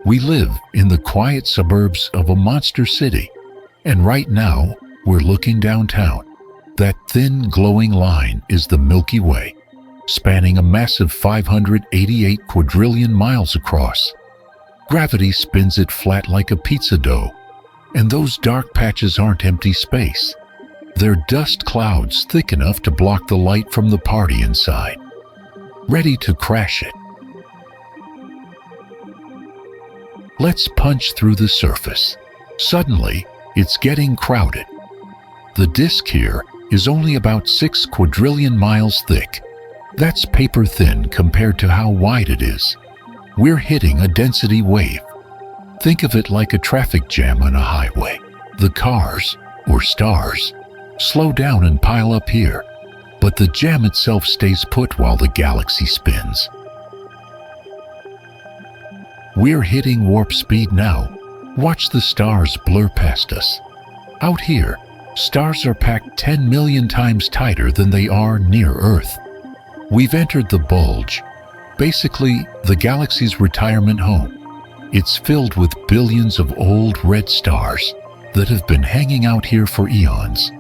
We live in the quiet suburbs of a monster city, and right now we're looking downtown. That thin, glowing line is the Milky Way, spanning a massive 588 quadrillion miles across. Gravity spins it flat like a pizza dough, and those dark patches aren't empty space. They're dust clouds thick enough to block the light from the party inside, ready to crash it. Let's punch through the surface. Suddenly, it's getting crowded. The disk here is only about 6 quadrillion miles thick. That's paper thin compared to how wide it is. We're hitting a density wave. Think of it like a traffic jam on a highway. The cars, or stars, slow down and pile up here, but the jam itself stays put while the galaxy spins. We're hitting warp speed now. Watch the stars blur past us. Out here, stars are packed 10 million times tighter than they are near Earth. We've entered the bulge, basically the galaxy's retirement home. It's filled with billions of old red stars that have been hanging out here for eons,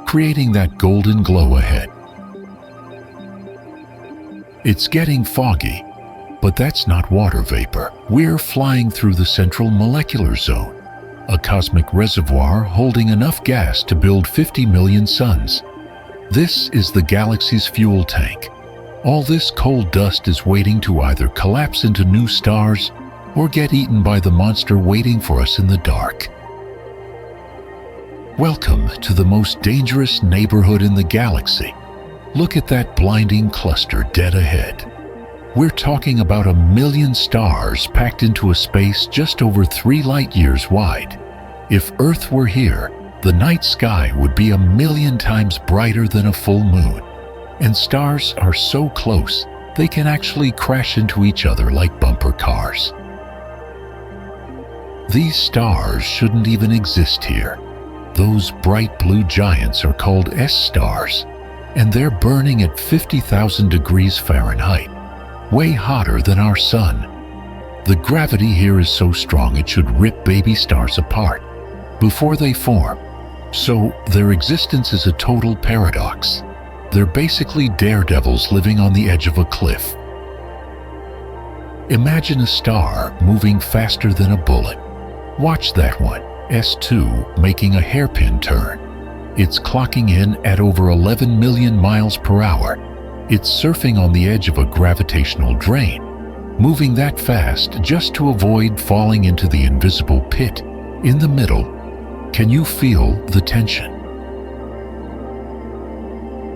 creating that golden glow ahead. It's getting foggy, but that's not water vapor. We're flying through the central molecular zone, a cosmic reservoir holding enough gas to build 50 million suns. This is the galaxy's fuel tank. All this cold dust is waiting to either collapse into new stars or get eaten by the monster waiting for us in the dark. Welcome to the most dangerous neighborhood in the galaxy. Look at that blinding cluster dead ahead. We're talking about 1 million stars packed into a space just over 3 light years wide. If Earth were here, the night sky would be 1 million times brighter than a full moon. And stars are so close, they can actually crash into each other like bumper cars. These stars shouldn't even exist here. Those bright blue giants are called S-stars, and they're burning at 50,000 degrees Fahrenheit. Way hotter than our sun. The gravity here is so strong it should rip baby stars apart before they form. So their existence is a total paradox. They're basically daredevils living on the edge of a cliff. Imagine a star moving faster than a bullet. Watch that one, S2, making a hairpin turn. It's clocking in at over 11 million miles per hour. It's surfing on the edge of a gravitational drain, moving that fast just to avoid falling into the invisible pit in the middle. Can you feel the tension?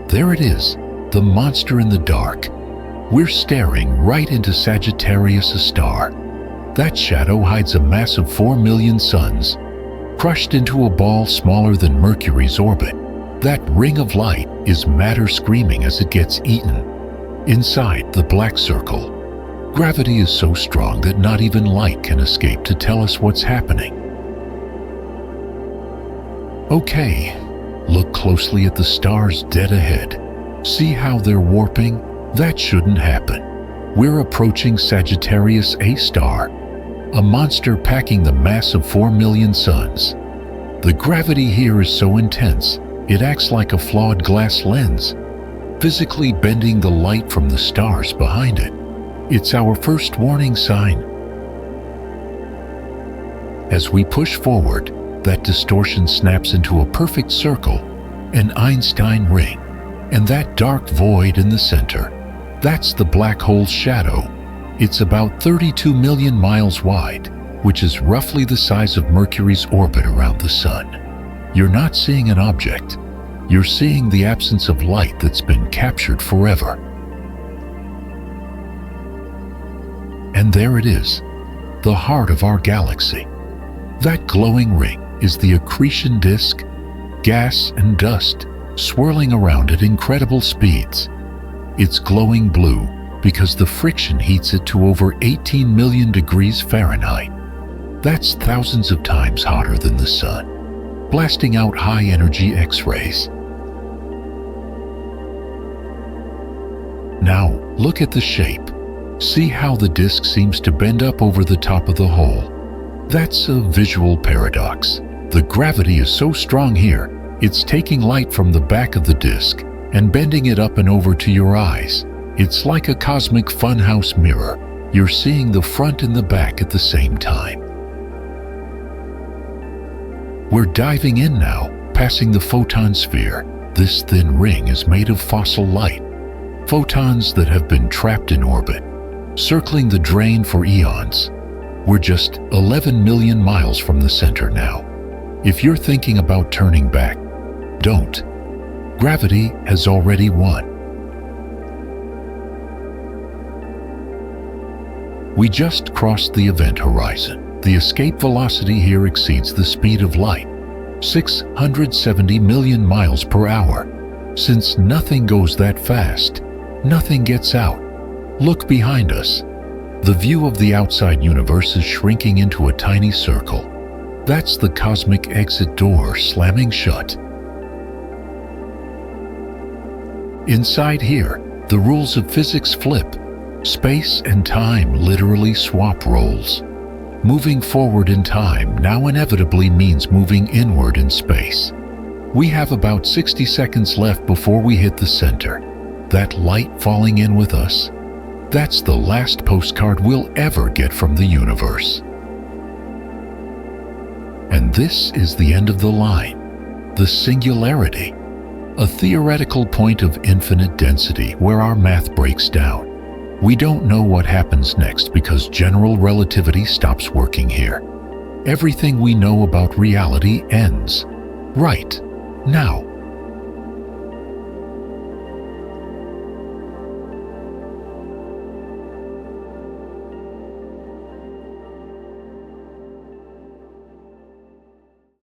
There it is, the monster in the dark. We're staring right into Sagittarius A star. That shadow hides a massive 4 million suns, crushed into a ball smaller than Mercury's orbit. That ring of light is matter screaming as it gets eaten. Inside the black circle, gravity is so strong that not even light can escape to tell us what's happening. Okay, look closely at the stars dead ahead. See how they're warping? That shouldn't happen. We're approaching Sagittarius A star, a monster packing the mass of 4 million suns. The gravity here is so intense, it acts like a flawed glass lens, physically bending the light from the stars behind it. It's our first warning sign. As we push forward, that distortion snaps into a perfect circle, an Einstein ring, and that dark void in the center. That's the black hole's shadow. It's about 32 million miles wide, which is roughly the size of Mercury's orbit around the sun. You're not seeing an object. You're seeing the absence of light that's been captured forever. And there it is, the heart of our galaxy. That glowing ring is the accretion disk, gas and dust swirling around at incredible speeds. It's glowing blue because the friction heats it to over 18 million degrees Fahrenheit. That's thousands of times hotter than the sun, blasting out high-energy X-rays. Now, look at the shape. See how the disk seems to bend up over the top of the hole? That's a visual paradox. The gravity is so strong here, it's taking light from the back of the disk and bending it up and over to your eyes. It's like a cosmic funhouse mirror. You're seeing the front and the back at the same time. We're diving in now, passing the photon sphere. This thin ring is made of fossil light, photons that have been trapped in orbit, circling the drain for eons. We're just 11 million miles from the center now. If you're thinking about turning back, don't. Gravity has already won. We just crossed the event horizon. The escape velocity here exceeds the speed of light, 670 million miles per hour. Since nothing goes that fast, nothing gets out. Look behind us. The view of the outside universe is shrinking into a tiny circle. That's the cosmic exit door slamming shut. Inside here, the rules of physics flip. Space and time literally swap roles. Moving forward in time now inevitably means moving inward in space. We have about 60 seconds left before we hit the center. That light falling in with us, that's the last postcard we'll ever get from the universe. And this is the end of the line, the singularity, a theoretical point of infinite density where our math breaks down. We don't know what happens next because general relativity stops working here. Everything we know about reality ends right now.